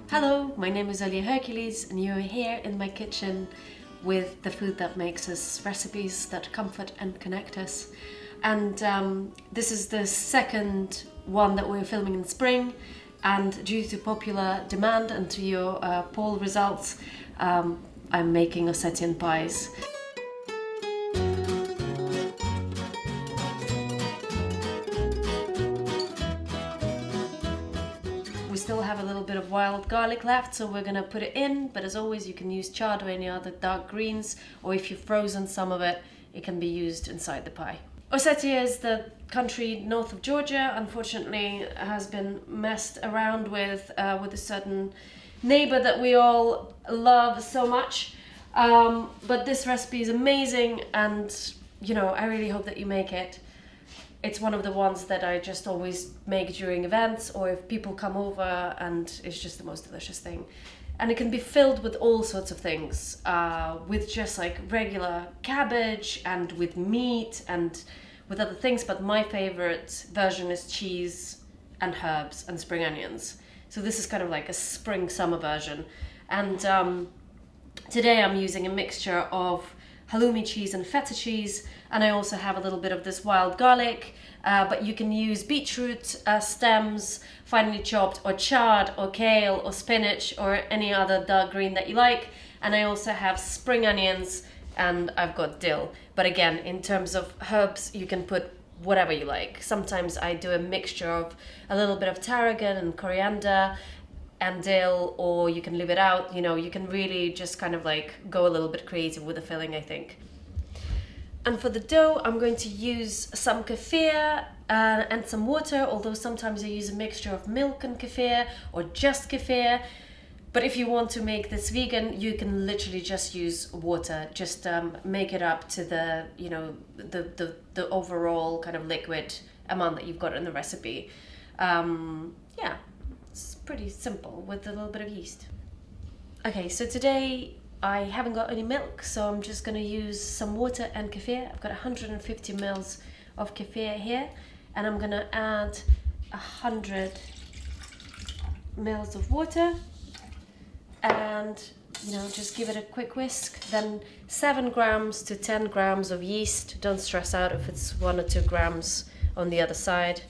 Hello, my name is Alia Hercules and you're here in my kitchen with the food that makes us, recipes that comfort and connect us. And this is the second one that we're filming in spring, and due to popular demand and to your poll results, I'm making Ossetian pies. We still have a little bit of wild garlic left, so we're gonna put it in, but as always you can use chard or any other dark greens, or if you've frozen some of it, it can be used inside the pie. Ossetia is the country north of Georgia. Unfortunately, has been messed around with a certain neighbor that we all love so much. But this recipe is amazing, and you know, I really hope that you make it. It's one of the ones that I just always make during events or if people come over, and it's just the most delicious thing. And it can be filled with all sorts of things, with just like regular cabbage and with meat and with other things, but my favorite version is cheese and herbs and spring onions. So this is kind of like a spring summer version. And today I'm using a mixture of halloumi cheese and feta cheese, and I also have a little bit of this wild garlic, but you can use beetroot stems, finely chopped, or chard, or kale, or spinach, or any other dark green that you like. And I also have spring onions, and I've got dill. But again, in terms of herbs, you can put whatever you like. Sometimes I do a mixture of a little bit of tarragon and coriander and dill, or you can leave it out. You know, you can really just kind of like go a little bit creative with the filling, I think. And for the dough, I'm going to use some kefir and some water, although sometimes I use a mixture of milk and kefir or just kefir. But if you want to make this vegan, you can literally just use water. Just make it up to the, you know, the overall kind of liquid amount that you've got in the recipe. Yeah, it's pretty simple with a little bit of yeast. Okay, so today I haven't got any milk, so I'm just gonna use some water and kefir. I've got 150 mils of kefir here, and I'm gonna add 100 mils of water. And you know, just give it a quick whisk. Then 7 grams to 10 grams of yeast. Don't stress out if it's 1 or 2 grams on the other side.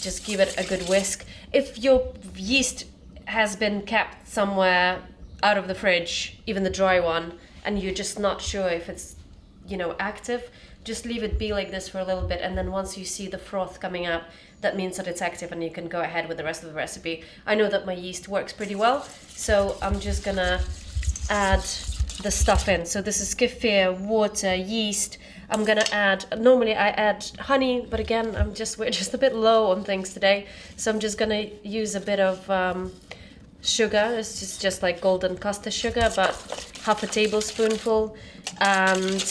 Just give it a good whisk. If your yeast has been kept somewhere out of the fridge, even the dry one, and you're just not sure if it's, you know, active, just leave it be like this for a little bit, and then once you see the froth coming up, that means that it's active and you can go ahead with the rest of the recipe. I know that my yeast works pretty well, so I'm just gonna add the stuff in. So this is kefir, water, yeast. I'm gonna add, normally I add honey, but again, we're just a bit low on things today, so I'm just gonna use a bit of sugar. It's just like golden custard sugar, about half a tablespoonful, and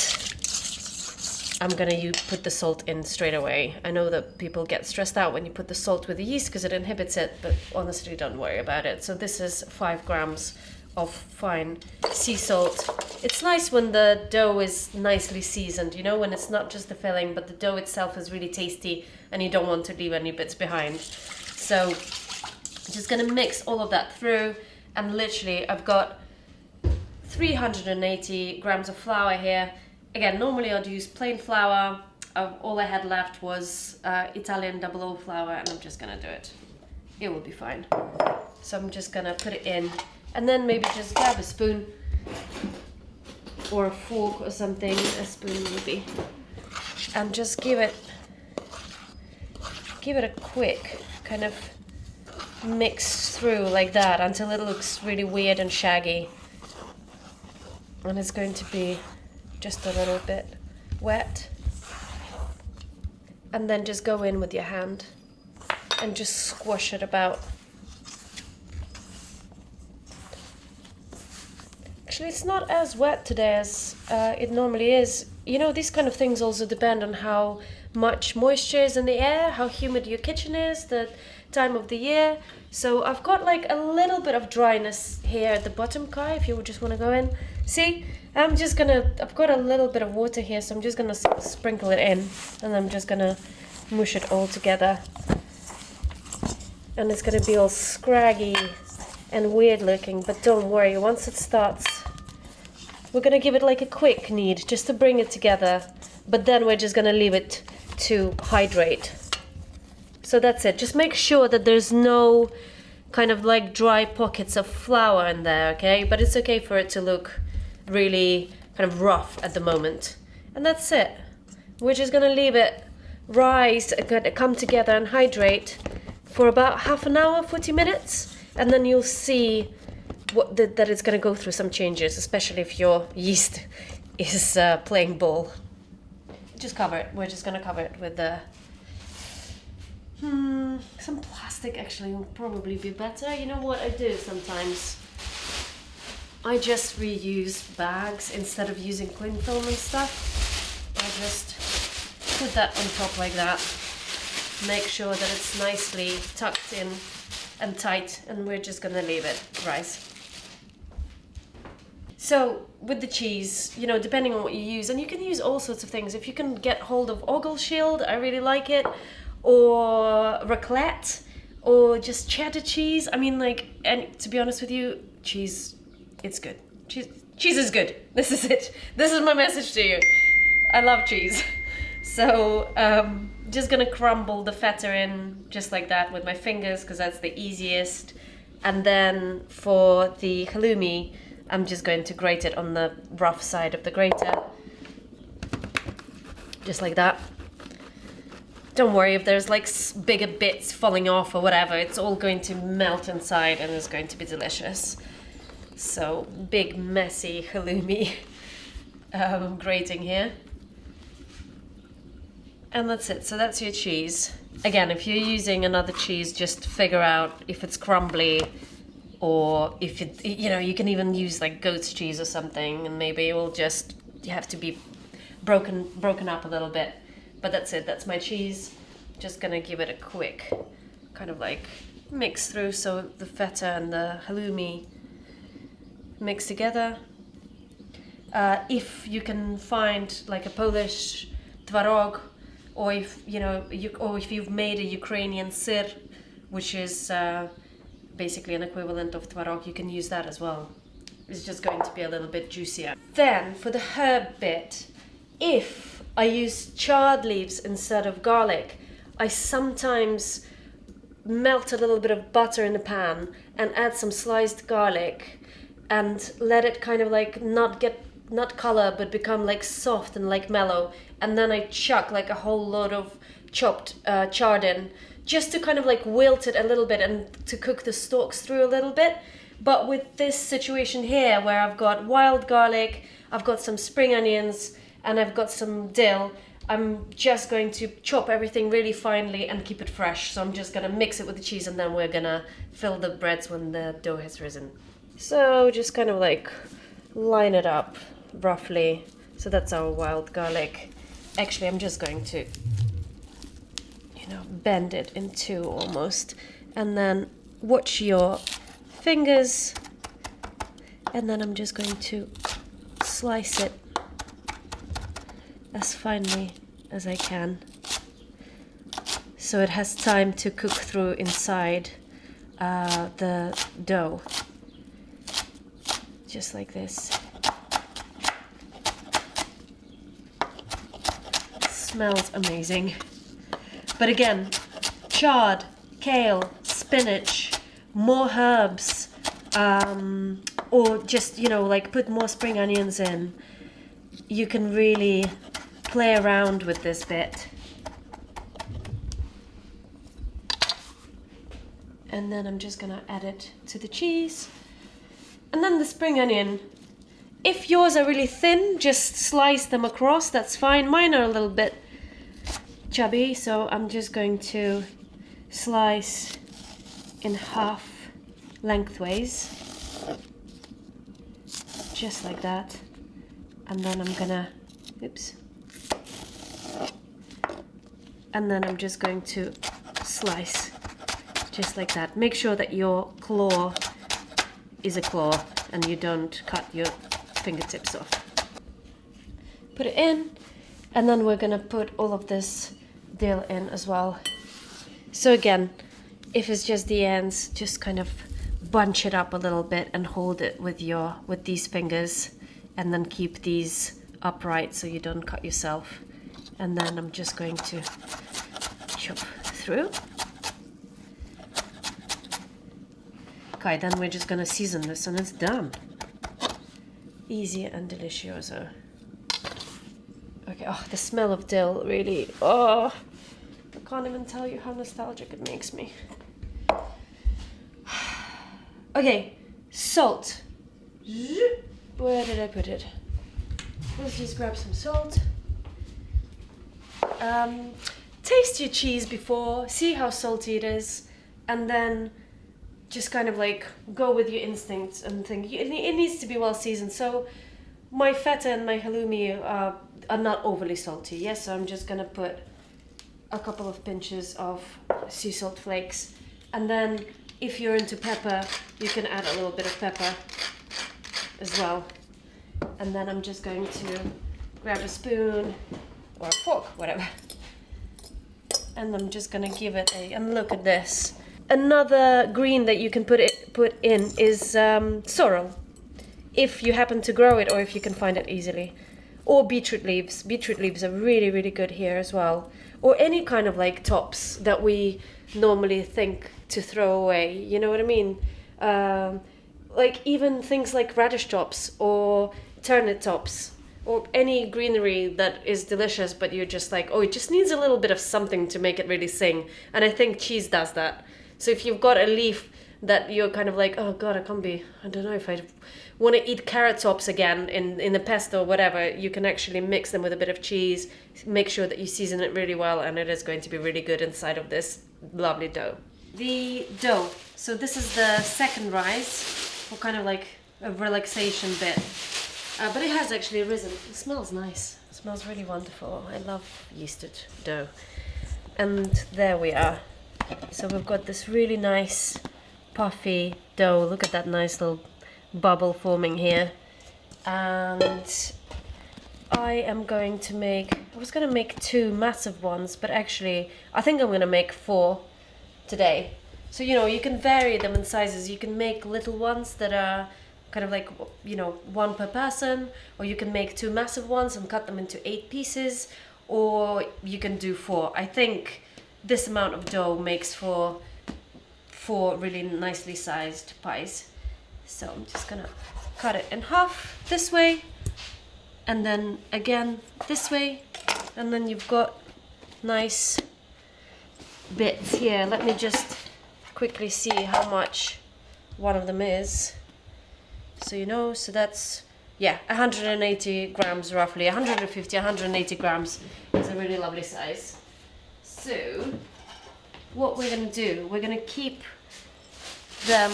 I'm gonna put the salt in straight away. I know that people get stressed out when you put the salt with the yeast because it inhibits it, but honestly, don't worry about it. So this is 5 grams of fine sea salt. It's nice when the dough is nicely seasoned, you know, when it's not just the filling, but the dough itself is really tasty and you don't want to leave any bits behind. So I'm just gonna mix all of that through, and literally I've got 380 grams of flour here. Again, normally I'd use plain flour. All I had left was Italian 00 flour, and I'm just gonna do it. It will be fine. So I'm just gonna put it in, and then maybe just grab a spoon or a fork or something, a spoon maybe, and just give it a quick kind of mix through like that until it looks really weird and shaggy. And it's going to be just a little bit wet, and then just go in with your hand and just squash it about. Actually, it's not as wet today as it normally is. You know, these kind of things also depend on how much moisture is in the air, how humid your kitchen is, the time of the year. So I've got like a little bit of dryness here at the bottom, Kai, if you would just want to go in. See, I've got a little bit of water here, so I'm just gonna sprinkle it in, and I'm just gonna mush it all together. and it's gonna be all scraggy and weird looking, but don't worry, once it starts, we're gonna give it like a quick knead just to bring it together, but then we're just gonna leave it to hydrate. So that's it. Just make sure that there's no kind of like dry pockets of flour in there, okay? But it's okay for it to look really kind of rough at the moment. And that's it. We're just gonna leave it rise, come together and hydrate for about half an hour, 40 minutes, and then you'll see that it's going to go through some changes, especially if your yeast is playing ball. Just cover it. We're just going to cover it with some plastic. Actually will probably be better. You know what I do sometimes? I just reuse bags instead of using cling film and stuff. I just put that on top like that. Make sure that it's nicely tucked in and tight, and we're just gonna leave it rise. So with the cheese, you know, depending on what you use, and you can use all sorts of things. If you can get hold of Ogle Shield, I really like it, or raclette, or just cheddar cheese. I mean, like, and to be honest with you, cheese, it's good. Cheese is good. This is it. This is my message to you. I love cheese. So just gonna crumble the feta in just like that with my fingers, because that's the easiest. And then for the halloumi, I'm just going to grate it on the rough side of the grater. Just like that. Don't worry if there's like bigger bits falling off or whatever, it's all going to melt inside and it's going to be delicious. So big messy halloumi grating here. And that's it. So that's your cheese. Again, if you're using another cheese, just figure out if it's crumbly, or if it, you know, you can even use like goat's cheese or something, and maybe it will just, you have to be broken up a little bit. But that's it. That's my cheese. Just gonna give it a quick kind of like mix through so the feta and the halloumi mix together. If you can find like a Polish twaróg, or if you know, if you've made a Ukrainian syr, which is basically an equivalent of twaróg, you can use that as well. It's just going to be a little bit juicier. Then for the herb bit, if I use chard leaves instead of garlic, I sometimes melt a little bit of butter in the pan and add some sliced garlic and let it kind of like not color but become like soft and like mellow, and then I chuck like a whole load of chopped chard in, just to kind of like wilt it a little bit and to cook the stalks through a little bit. But with this situation here where I've got wild garlic, I've got some spring onions, and I've got some dill, I'm just going to chop everything really finely and keep it fresh. So I'm just gonna mix it with the cheese, and then we're gonna fill the breads when the dough has risen. So just kind of like line it up roughly. So that's our wild garlic. Actually, I'm just going to, you know, bend it in two almost, and then watch your fingers, and then I'm just going to slice it as finely as I can, so it has time to cook through inside the dough. Just like this. Smells amazing. But again, chard, kale, spinach, more herbs, or just, you know, like put more spring onions in. You can really play around with this bit. And then I'm just gonna add it to the cheese. And then the spring onion. If yours are really thin, just slice them across, that's fine. Mine are a little bit chubby, so I'm just going to slice in half lengthways. Just like that. And then I'm gonna, and then I'm just going to slice just like that. Make sure that your claw is a claw and you don't cut your fingertips off. Put it in, and then we're gonna put all of this dill in as well. So again, if it's just the ends, just kind of bunch it up a little bit and hold it with these fingers, and then keep these upright so you don't cut yourself. And then I'm just going to chop through. Okay, then we're just gonna season this and it's done. Easy and delicioso. Okay, oh, the smell of dill really, oh, I can't even tell you how nostalgic it makes me. Okay, salt. Where did I put it? Let's just grab some salt. Taste your cheese before, see how salty it is, and then just kind of like go with your instincts and think it needs to be well seasoned. So my feta and my halloumi are not overly salty. Yes, so I'm just gonna put a couple of pinches of sea salt flakes, and then if you're into pepper, you can add a little bit of pepper as well. And then I'm just going to grab a spoon or a fork, whatever, and I'm just gonna give it and look at this. Another green that you can put in is sorrel, if you happen to grow it or if you can find it easily. Or beetroot leaves. Beetroot leaves are really, really good here as well. Or any kind of like tops that we normally think to throw away, you know what I mean? Like even things like radish tops or turnip tops, or any greenery that is delicious, but you're just like, oh, it just needs a little bit of something to make it really sing. And I think cheese does that. So if you've got a leaf that you're kind of like, oh God, I don't know if I want to eat carrot tops again in a pesto or whatever, you can actually mix them with a bit of cheese, make sure that you season it really well, and it is going to be really good inside of this lovely dough. The dough. So this is the second rise, for kind of like a relaxation bit. But it has actually risen. It smells nice. It smells really wonderful. I love yeasted dough. And there we are. So we've got this really nice puffy dough. Look at that nice little bubble forming here. And I was going to make 2 massive ones, but actually I think I'm going to make 4 today. So, you know, you can vary them in sizes. You can make little ones that are kind of like, you know, 1 per person, or you can make 2 massive ones and cut them into 8 pieces, or you can do 4. I think this amount of dough makes for 4 really nicely sized pies. So I'm just gonna cut it in half this way, and then again this way, and then you've got nice bits here. Let me just quickly see how much one of them is. So you know, so that's, yeah, 180 grams roughly, 150, 180 grams is a really lovely size. So what we're gonna do, we're gonna keep them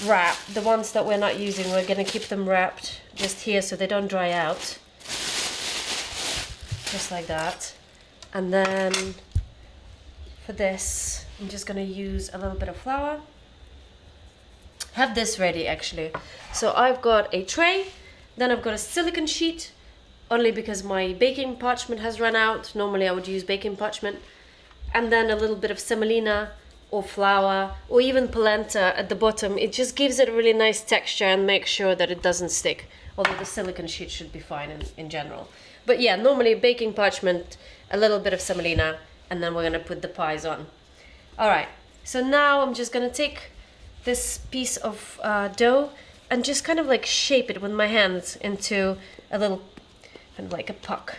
wrapped. The ones that we're not using, we're gonna keep them wrapped just here so they don't dry out. Just like that. And then for this, I'm just gonna use a little bit of flour. Have this ready actually. So I've got a tray, then I've got a silicone sheet, only because my baking parchment has run out. Normally I would use baking parchment. And then a little bit of semolina or flour or even polenta at the bottom. It just gives it a really nice texture and makes sure that it doesn't stick. Although the silicone sheet should be fine in general. But yeah, normally baking parchment, a little bit of semolina, and then we're gonna put the pies on. All right, so now I'm just gonna take this piece of dough and just kind of like shape it with my hands into a little, kind of like a puck,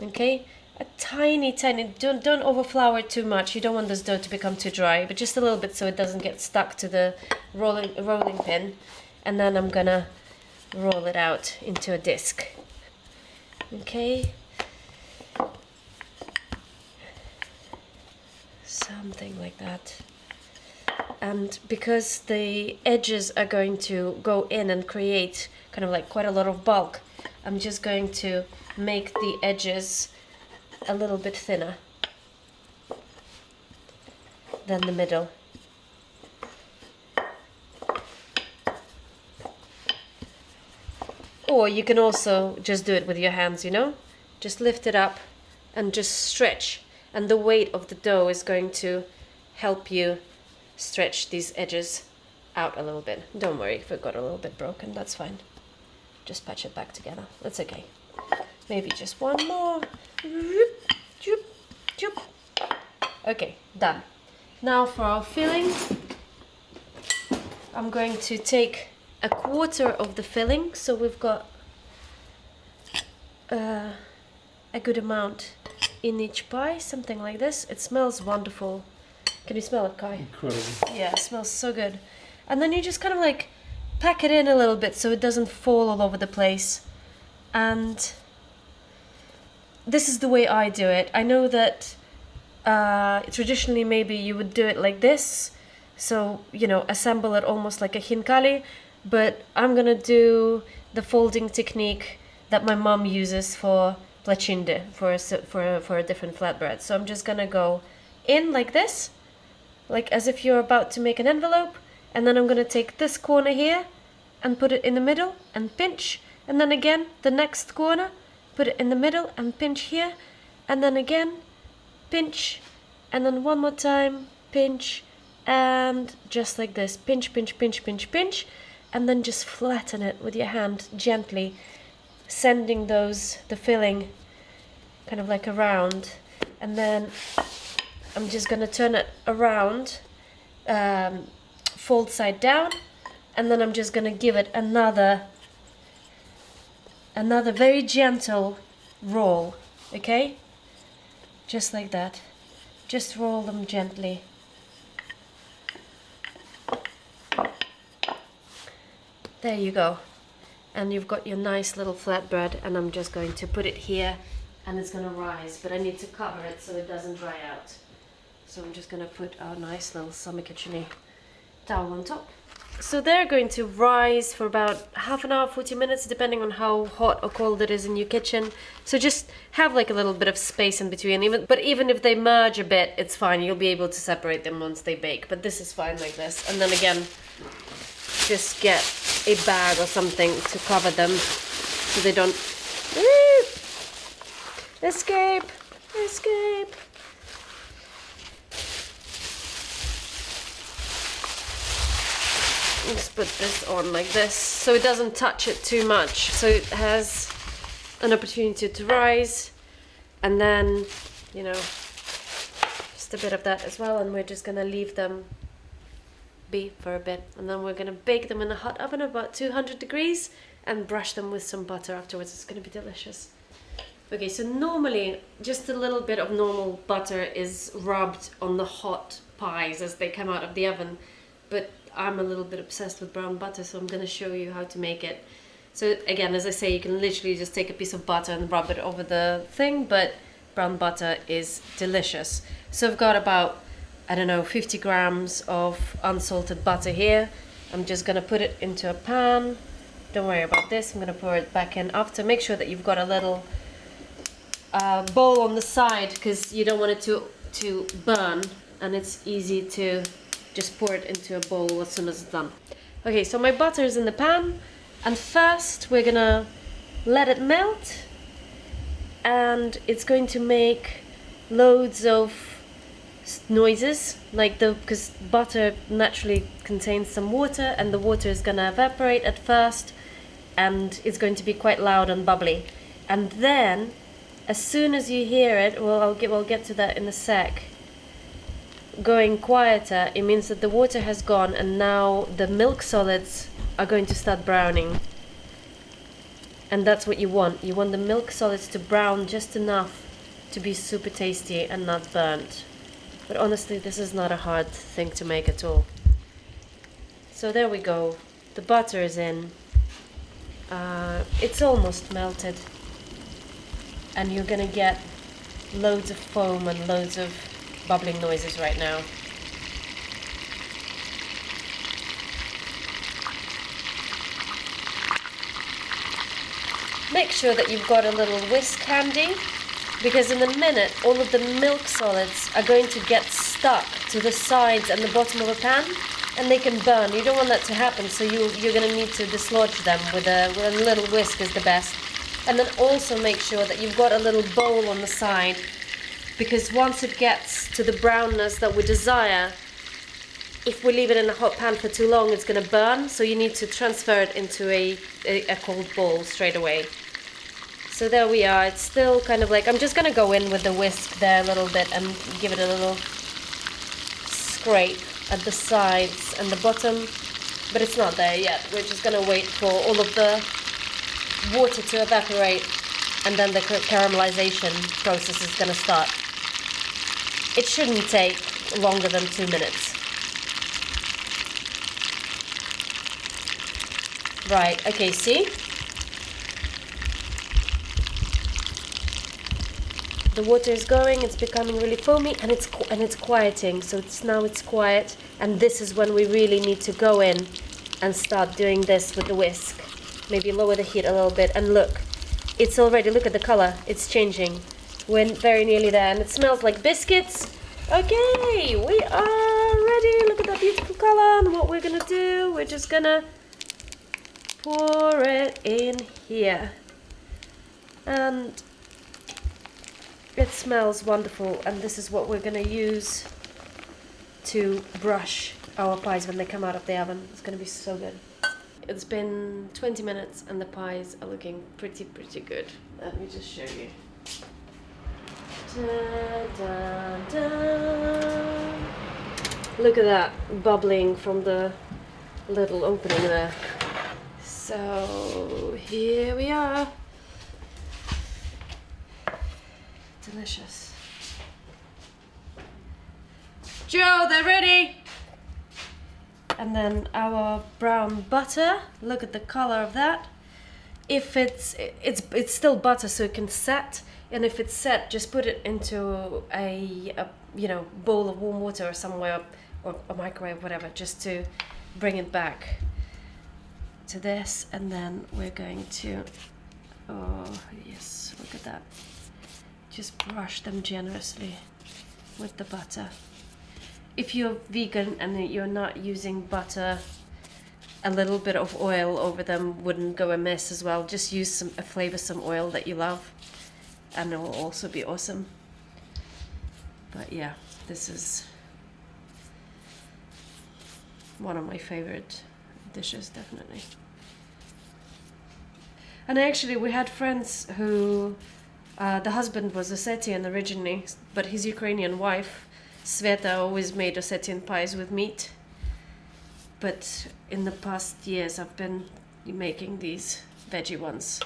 okay? A tiny, don't overflour it too much. You don't want this dough to become too dry, but just a little bit so it doesn't get stuck to the rolling pin. And then I'm gonna roll it out into a disc, okay? Something like that. And because the edges are going to go in and create kind of like quite a lot of bulk, I'm just going to make the edges a little bit thinner than the middle. Or you can also just do it with your hands, you know? Just lift it up and just stretch. And the weight of the dough is going to help you stretch these edges out a little bit. Don't worry if it got a little bit broken, that's fine. Just patch it back together, that's okay. Maybe just one more. Okay, done. Now for our filling, I'm going to take a quarter of the filling, so we've got a good amount in each pie, something like this. It smells wonderful. Can you smell it, Kai? Incredible. Yeah, it smells so good. And then you just kind of like pack it in a little bit so it doesn't fall all over the place. And this is the way I do it. I know that traditionally maybe you would do it like this, so you know, assemble it almost like a khinkali, but I'm gonna do the folding technique that my mom uses for placinde, for a different flatbread. So I'm just gonna go in like this, like as if you're about to make an envelope, and then I'm gonna take this corner here and put it in the middle and pinch, and then again the next corner, put it in the middle and pinch here, and then again pinch, and then one more time pinch, and just like this, pinch, pinch, pinch, pinch, pinch, and then just flatten it with your hand gently, sending the filling kind of like around. And then I'm just gonna turn it around, fold side down, and then I'm just gonna give it another very gentle roll, okay? Just like that. Just roll them gently. There you go. And you've got your nice little flatbread, and I'm just going to put it here, and it's gonna rise, but I need to cover it so it doesn't dry out. So I'm just gonna put our nice little summer kitchen-y towel on top. So they're going to rise for about half an hour, 40 minutes, depending on how hot or cold it is in your kitchen. So just have like a little bit of space in between. Even if they merge a bit, it's fine. You'll be able to separate them once they bake. But this is fine like this. And then again, just get a bag or something to cover them so they don't escape. Just put this on like this so it doesn't touch it too much, so it has an opportunity to rise. And then, you know, just a bit of that as well, and we're just gonna leave them be for a bit, and then we're gonna bake them in a hot oven about 200 degrees and brush them with some butter afterwards. It's gonna be delicious. Okay, so normally just a little bit of normal butter is rubbed on the hot pies as they come out of the oven, but I'm a little bit obsessed with brown butter, so I'm going to show you how to make it. So again, as I say, you can literally just take a piece of butter and rub it over the thing, but brown butter is delicious. So I've got about, I don't know, 50 grams of unsalted butter here. I'm just going to put it into a pan. Don't worry about this, I'm going to pour it back in after. Make sure that you've got a little bowl on the side, because you don't want it to burn, and it's easy to just pour it into a bowl as soon as it's done. Okay, so my butter is in the pan, and first we're gonna let it melt, and it's going to make loads of noises, because butter naturally contains some water, and the water is gonna evaporate at first, and it's going to be quite loud and bubbly. And then, as soon as you hear it, we'll get to that in a sec, going quieter, it means that the water has gone, and now the milk solids are going to start browning. And that's what you want. You want the milk solids to brown just enough to be super tasty and not burnt. But honestly, this is not a hard thing to make at all. So there we go. The butter is in. It's almost melted. And you're gonna get loads of foam and loads of bubbling noises right now. Make sure that you've got a little whisk handy, because in a minute all of the milk solids are going to get stuck to the sides and the bottom of the pan, and they can burn. You don't want that to happen, so you're going to need to dislodge them with a little whisk is the best. And then also make sure that you've got a little bowl on the side, because once it gets to the brownness that we desire, if we leave it in a hot pan for too long, it's gonna burn, so you need to transfer it into a cold bowl straight away. So there we are. It's still kind of like, I'm just gonna go in with the whisk there a little bit and give it a little scrape at the sides and the bottom, but it's not there yet. We're just gonna wait for all of the water to evaporate, and then the caramelization process is gonna start. It shouldn't take longer than 2 minutes. Right, okay, see? The water is going, it's becoming really foamy, and it's quieting, so now it's quiet, and this is when we really need to go in and start doing this with the whisk. Maybe lower the heat a little bit, and look, it's already, look at the color, it's changing. We're very nearly there, and it smells like biscuits. Okay, we are ready. Look at that beautiful color, and what we're gonna do, we're just gonna pour it in here. And it smells wonderful, and this is what we're gonna use to brush our pies when they come out of the oven. It's gonna be so good. It's been 20 minutes and the pies are looking pretty good. Let me just show you. Dun, dun, dun. Look at that bubbling from the little opening there. So here we are. Delicious. Joe, they're ready! And then our brown butter, look at the color of that. If it's still butter, so it can set, and if it's set, just put it into a bowl of warm water or somewhere, or a microwave, whatever, just to bring it back to this. And then we're going to, oh yes, look at that. Just brush them generously with the butter. If you're vegan and you're not using butter, a little bit of oil over them wouldn't go amiss as well. Just use a flavorsome oil that you love, and it will also be awesome. But yeah, this is one of my favorite dishes, definitely. And actually, we had friends who, the husband was Ossetian originally, but his Ukrainian wife, Sveta, always made Ossetian pies with meat. But in the past years, I've been making these veggie ones.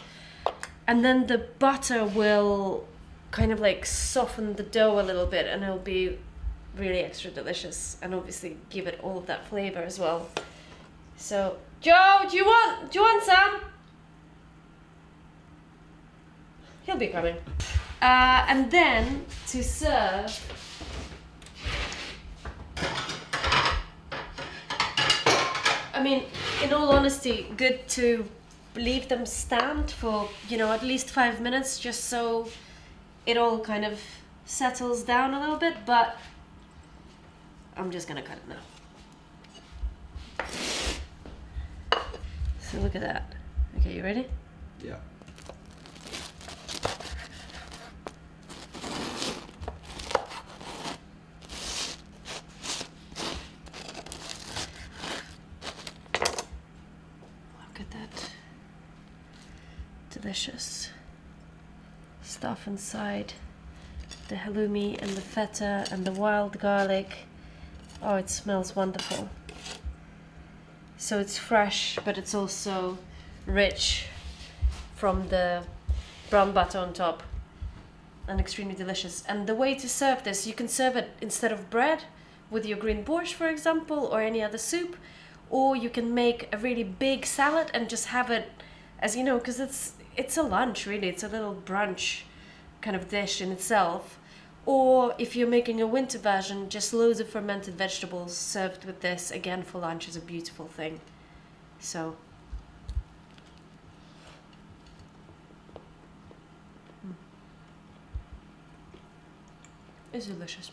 And then the butter will kind of like soften the dough a little bit, and it'll be really extra delicious, and obviously give it all of that flavor as well. So, Joe, do you want some? He'll be coming. And then to serve, I mean, in all honesty, good to leave them stand for, at least 5 minutes, just so it all kind of settles down a little bit, but I'm just gonna cut it now. So look at that. Okay, you ready? Yeah. Look at that delicious stuff inside. The halloumi and the feta and the wild garlic. Oh, it smells wonderful. So it's fresh, but it's also rich from the brown butter on top, and extremely delicious. And the way to serve this, you can serve it instead of bread with your green borscht, for example, or any other soup, or you can make a really big salad and just have it as, because it's a lunch, really. It's a little brunch kind of dish in itself. Or if you're making a winter version, just loads of fermented vegetables served with this, again, for lunch, is a beautiful thing. So, it's delicious.